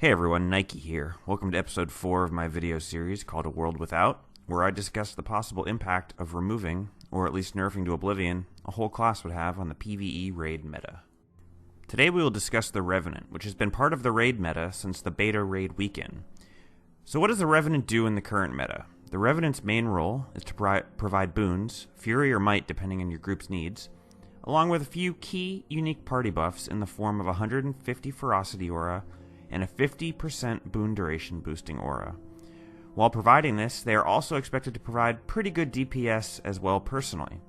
Hey everyone, Nike here. Welcome to episode 4 of my video series called A World Without, where I discuss the possible impact of removing, or at least nerfing to oblivion, a whole class would have on the PvE raid meta. Today we will discuss the Revenant, which has been part of the raid meta since the beta raid weekend. So what does the Revenant do in the current meta? The Revenant's main role is to provide boons, fury or might depending on your group's needs, along with a few key unique party buffs in the form of 150 ferocity aura and a 50% boon duration boosting aura. While providing this, they are also expected to provide pretty good DPS as well personally.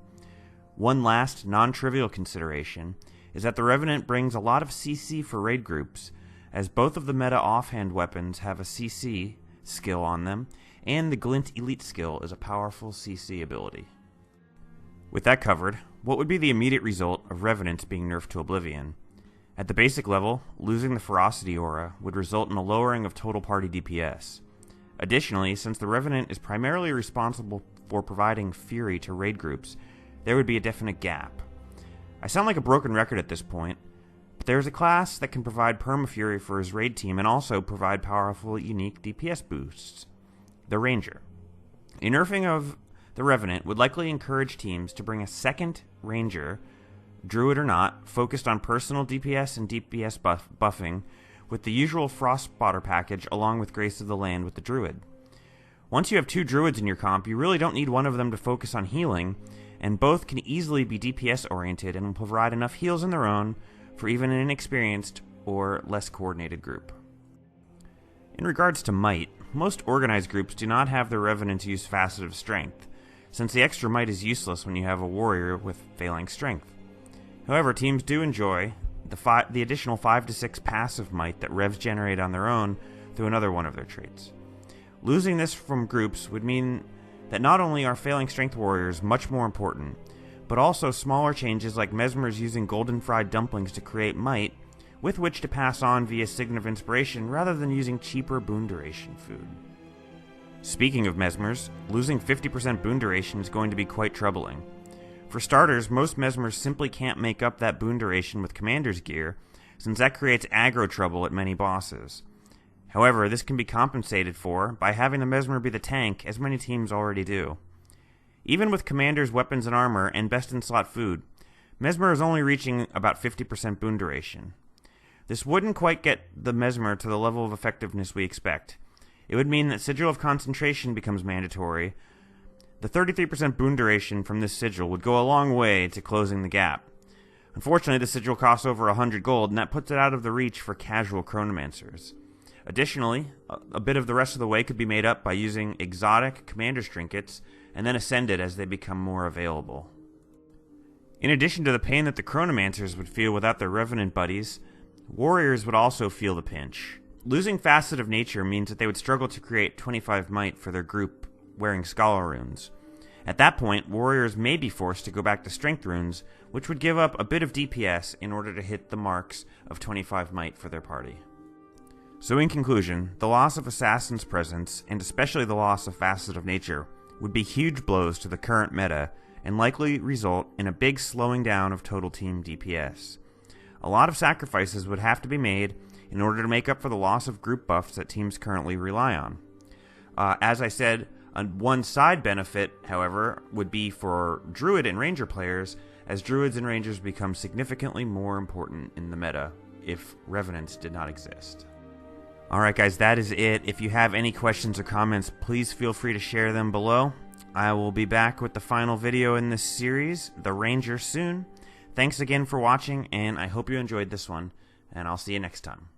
One last non-trivial consideration is that the Revenant brings a lot of CC for raid groups, as both of the meta offhand weapons have a CC skill on them, and the Glint Elite skill is a powerful CC ability. With that covered, what would be the immediate result of Revenants being nerfed to oblivion? At the basic level, losing the Ferocity aura would result in a lowering of total party DPS. Additionally, since the Revenant is primarily responsible for providing Fury to raid groups, there would be a definite gap. I sound like a broken record at this point, but there is a class that can provide Perma-Fury for his raid team and also provide powerful, unique DPS boosts: the Ranger. A nerfing of the Revenant would likely encourage teams to bring a second Ranger, Druid or not, focused on personal DPS and DPS buffing, with the usual Frost Spotter package along with Grace of the Land with the Druid. Once you have two Druids in your comp, you really don't need one of them to focus on healing, and both can easily be DPS oriented and will provide enough heals in their own for even an inexperienced or less coordinated group. In regards to might, most organized groups do not have the Revenant use Facet of Strength, since the extra might is useless when you have a warrior with failing strength. However, teams do enjoy the additional 5 to 6 passive might that Revs generate on their own through another one of their traits. Losing this from groups would mean that not only are failing strength warriors much more important, but also smaller changes like Mesmers using golden fried dumplings to create might, with which to pass on via Sign of Inspiration rather than using cheaper boon duration food. Speaking of Mesmers, losing 50% boon duration is going to be quite troubling. For starters, most Mesmers simply can't make up that boon duration with Commander's gear, since that creates aggro trouble at many bosses. However, this can be compensated for by having the Mesmer be the tank, as many teams already do. Even with Commander's weapons and armor and best-in-slot food, Mesmer is only reaching about 50% boon duration. This wouldn't quite get the Mesmer to the level of effectiveness we expect. It would mean that Sigil of Concentration becomes mandatory. The 33% boon duration from this sigil would go a long way to closing the gap. Unfortunately, the sigil costs over 100 gold, and that puts it out of the reach for casual chronomancers. Additionally, a bit of the rest of the way could be made up by using exotic commander's trinkets, and then ascended as they become more available. In addition to the pain that the chronomancers would feel without their Revenant buddies, warriors would also feel the pinch. Losing Facet of Nature means that they would struggle to create 25 might for their group wearing Scholar runes. At that point, warriors may be forced to go back to Strength runes, which would give up a bit of DPS in order to hit the marks of 25 might for their party. So in conclusion, the loss of Assassin's presence, and especially the loss of Facet of Nature, would be huge blows to the current meta, and likely result in a big slowing down of total team DPS. A lot of sacrifices would have to be made in order to make up for the loss of group buffs that teams currently rely on. As I said, one side benefit, however, would be for Druid and Ranger players, as Druids and Rangers become significantly more important in the meta if Revenants did not exist. Alright guys, that is it. If you have any questions or comments, please feel free to share them below. I will be back with the final video in this series, the Ranger, soon. Thanks again for watching, and I hope you enjoyed this one, and I'll see you next time.